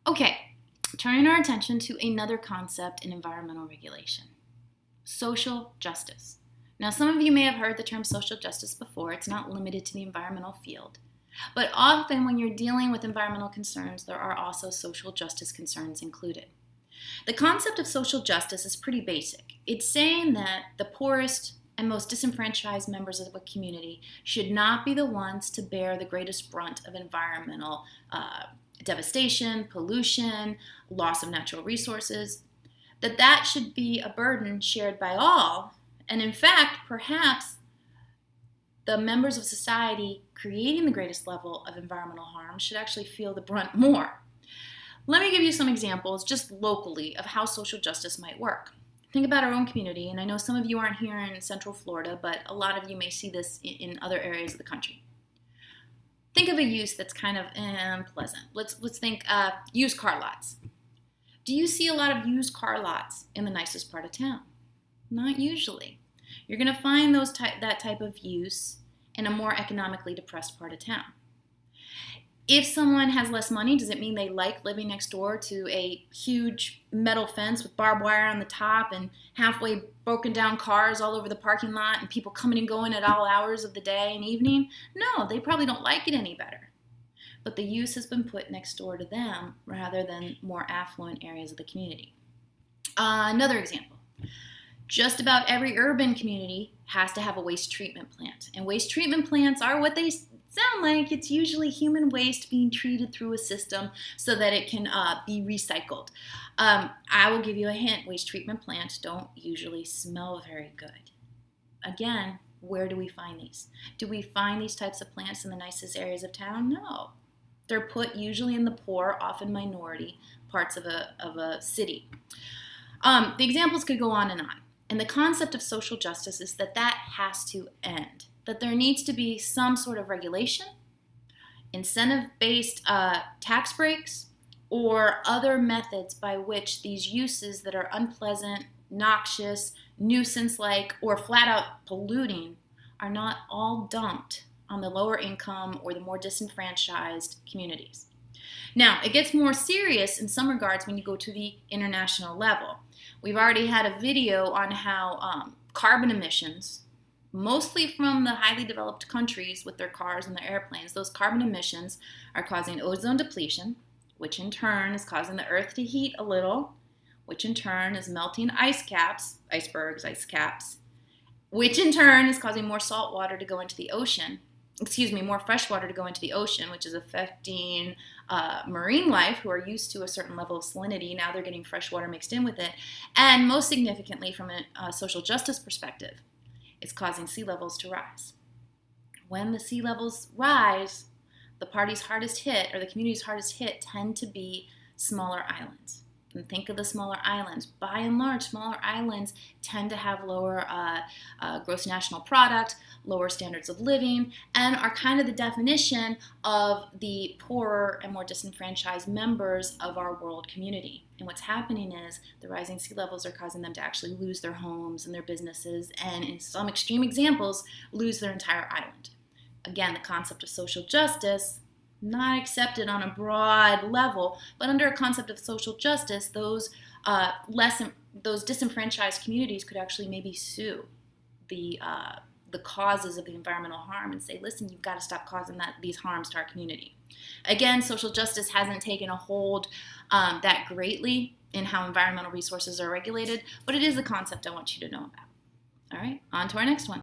Okay, turning our attention to another concept in environmental regulation, social justice. Now, some of you may have heard the term social justice before. It's not limited to the environmental field. But often when you're dealing with environmental concerns, there are also social justice concerns included. The concept of social justice is pretty basic. It's saying that the poorest and most disenfranchised members of a community should not be the ones to bear the greatest brunt of environmental devastation, pollution, loss of natural resources, that should be a burden shared by all. And in fact, perhaps the members of society creating the greatest level of environmental harm should actually feel the brunt more. Let me give you some examples just locally of how social justice might work. Think about our own community, and I know some of you aren't here in Central Florida, but a lot of you may see this in other areas of the country. Think of a use that's kind of unpleasant. Let's think used car lots. Do you see a lot of used car lots in the nicest part of town? Not usually. You're going to find that type of use in a more economically depressed part of town. If someone has less money, does it mean they like living next door to a huge metal fence with barbed wire on the top and halfway broken down cars all over the parking lot and people coming and going at all hours of the day and evening? No, they probably don't like it any better. But the use has been put next door to them rather than more affluent areas of the community. Another example. Just about every urban community has to have a waste treatment plant. And waste treatment plants are what they sound like. It's usually human waste being treated through a system so that it can be recycled. I will give you a hint. Waste treatment plants don't usually smell very good. Again, where do we find these? Do we find these types of plants in the nicest areas of town? No. They're put usually in the poor, often minority parts of a city. The examples could go on. And the concept of social justice is that has to end, that there needs to be some sort of regulation, incentive-based tax breaks, or other methods by which these uses that are unpleasant, noxious, nuisance-like, or flat-out polluting are not all dumped on the lower income or the more disenfranchised communities. Now, it gets more serious in some regards when you go to the international level. We've already had a video on how carbon emissions, mostly from the highly developed countries with their cars and their airplanes, those carbon emissions are causing ozone depletion, which in turn is causing the Earth to heat a little, which in turn is melting icebergs, ice caps, which in turn is causing more salt water to go into the ocean. More fresh water to go into the ocean, which is affecting marine life who are used to a certain level of salinity. Now they're getting fresh water mixed in with it. And most significantly, from a social justice perspective, it's causing sea levels to rise. When the sea levels rise, the parties hardest hit, or the communities hardest hit, tend to be smaller islands. And think of the smaller islands. By and large, smaller islands tend to have lower gross national product, lower standards of living, and are kind of the definition of the poorer and more disenfranchised members of our world community. And what's happening is the rising sea levels are causing them to actually lose their homes and their businesses, and in some extreme examples, lose their entire island. Again, the concept of social justice, not accepted on a broad level, but under a concept of social justice, those disenfranchised communities could actually maybe sue the causes of the environmental harm and say, listen, you've got to stop causing these harms to our community. Again, social justice hasn't taken a hold that greatly in how environmental resources are regulated, but it is a concept I want you to know about. All right, on to our next one.